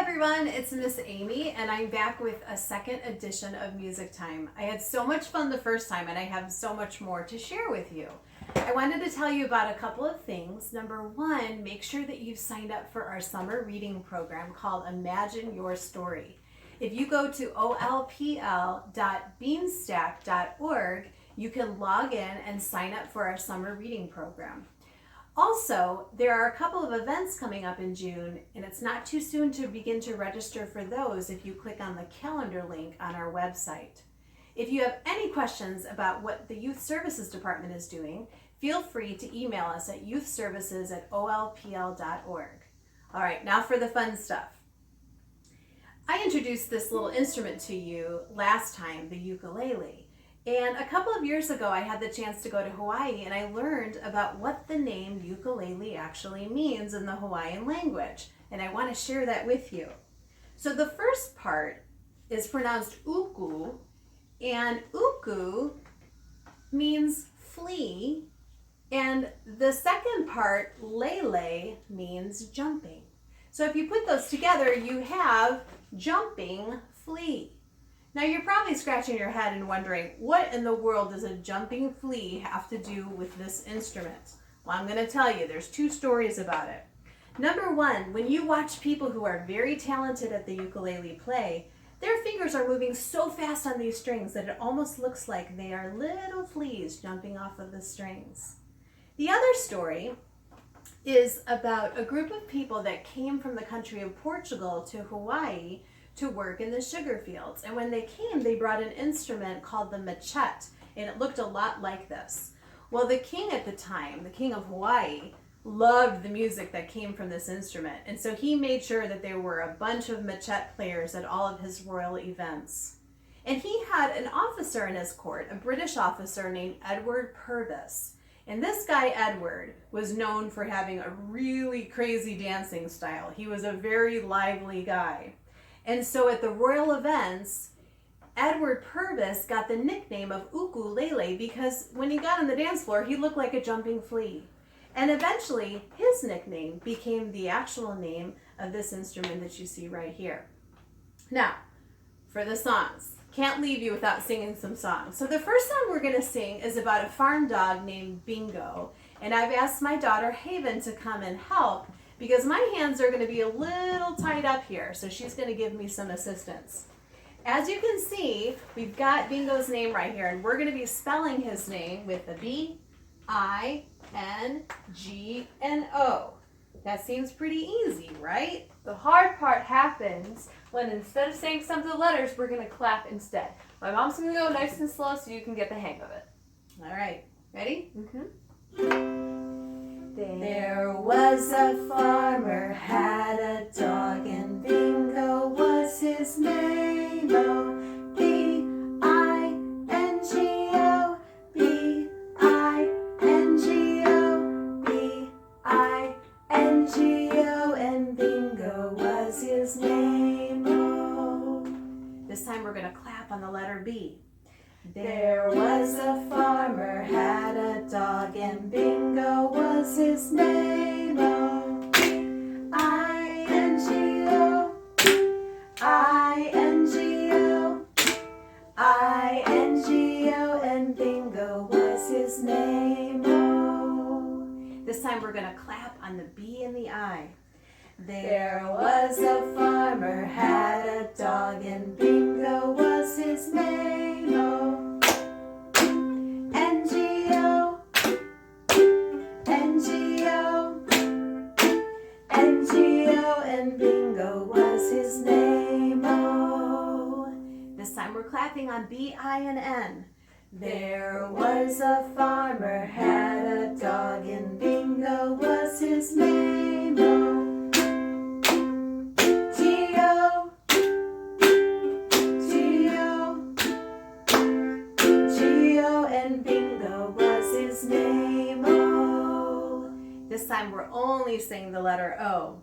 everyone, it's Miss Amy and I'm back with a second edition of Music Time. I had so much fun the first time and I have so much more to share with you. I wanted to tell you about a couple of things. Number one, make sure that you've signed up for our summer reading program called Imagine Your Story. If you go to olpl.beanstack.org, you can log in and sign up for our summer reading program. Also, there are a couple of events coming up in June, and it's not too soon to begin to register for those if you click on the calendar link on our website. If you have any questions about what the Youth Services Department is doing, feel free to email us at youthservices@olpl.org. All right, now for the fun stuff. I introduced this little instrument to you last time, the ukulele. And a couple of years ago, I had the chance to go to Hawaii and I learned about what the name ukulele actually means in the Hawaiian language. And I want to share that with you. So the first part is pronounced uku, and uku means flee. And the second part, lele, means jumping. So if you put those together, you have jumping flea. Now you're probably scratching your head and wondering, what in the world does a jumping flea have to do with this instrument? Well, I'm going to tell you, there's two stories about it. Number one, when you watch people who are very talented at the ukulele play, their fingers are moving so fast on these strings that it almost looks like they are little fleas jumping off of the strings. The other story is about a group of people that came from the country of Portugal to Hawaii to work in the sugar fields. And when they came, they brought an instrument called the machete, and it looked a lot like this. Well, the king at the time, the king of Hawaii, loved the music that came from this instrument. And so he made sure that there were a bunch of machete players at all of his royal events. And he had an officer in his court, a British officer named Edward Purvis. And this guy, Edward, was known for having a really crazy dancing style. He was a very lively guy. And so at the royal events, Edward Purvis got the nickname of Ukulele because when he got on the dance floor, he looked like a jumping flea. And eventually, his nickname became the actual name of this instrument that you see right here. Now, for the songs. Can't leave you without singing some songs. So the first song we're going to sing is about a farm dog named Bingo. And I've asked my daughter Haven to come and help because my hands are going to be a little tied up here. So she's going to give me some assistance. As you can see, we've got Bingo's name right here. And we're going to be spelling his name with a B-I-N-G-N-O. That seems pretty easy, right? The hard part happens when instead of saying some of the letters, we're going to clap instead. My mom's going to go nice and slow so you can get the hang of it. All right. Ready? Mm-hmm. There was a farmer, had a dog, and Bingo was his name. Oh, B-I-N-G-O, B-I-N-G-O, B-I-N-G-O, and Bingo was his name. Oh. This time we're going to clap on the letter B. There was a farmer, had a dog, and Bingo was his name. Oh, I-N-G-O, I-N-G-O, I-N-G-O, and Bingo was his name. Oh. This time we're going to clap on the B and the I. There was a farmer, had a dog, and Bingo was his name. Oh, N-G-O, N-G-O, N-G-O, and Bingo was his name. Oh. This time we're clapping on B, I, and N. There was a farmer, had a dog, and Bingo was his name. Oh, G-O, G-O, G-O, and Bingo was his name. Oh. This time we're only saying the letter O.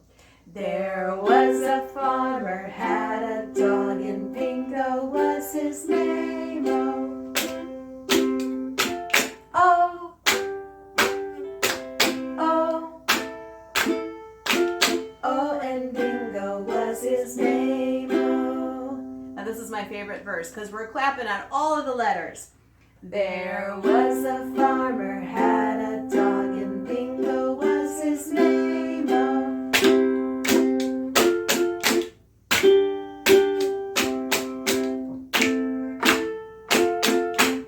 There was a farmer, had a dog, and Bingo was his name. Oh, oh, oh, oh, and Bingo was was his name. Oh. Now this is my favorite verse because we're clapping on all of the letters. There was a farmer had a dog, and Bingo was his name. Oh.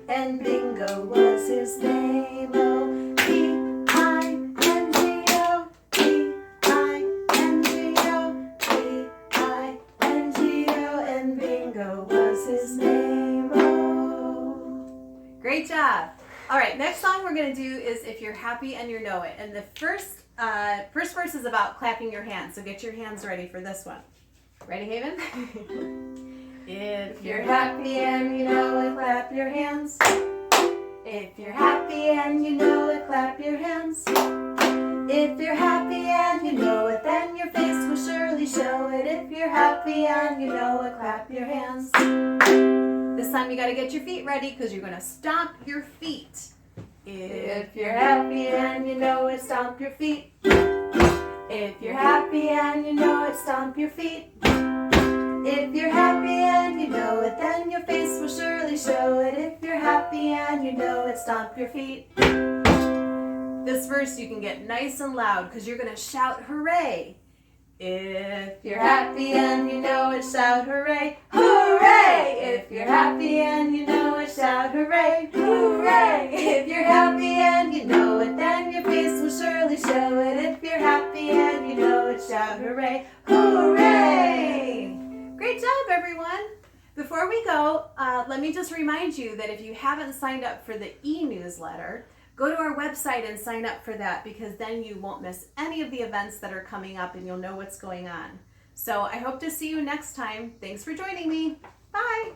And Bingo was his name. Oh. B-I-N-G-O, B-I-N-G-O, B-I-N-G-O, and Bingo was his name. Oh. Great job. All right, next song we're going to do is If You're Happy and You Know It. And the first verse is about clapping your hands. So get your hands ready for this one. Ready, Haven? If You're happy and you know it, clap your hands. If you're happy and you know it, clap your hands. If you're happy and you know it, then your face will surely show it. If you're happy and you know it, clap your hands. This time you got to get your feet ready because you're going to stomp your feet. If you're happy and you know it, stomp your feet. If you're happy and you know it, stomp your feet. If you're happy and you know it, then your face will surely show it. If you're happy and you know it, stomp your feet. This verse you can get nice and loud because you're going to shout hooray. If You're happy and you know it, shout hooray, hooray! If you're happy and you know it, shout hooray, hooray! If you're happy and you know it, then your face will surely show it. If you're happy and you know it, shout hooray, hooray! Great job, everyone. Before we go, let me just remind you that if you haven't signed up for the e-newsletter, go to our website and sign up for that because then you won't miss any of the events that are coming up and you'll know what's going on. So I hope to see you next time. Thanks for joining me. Bye.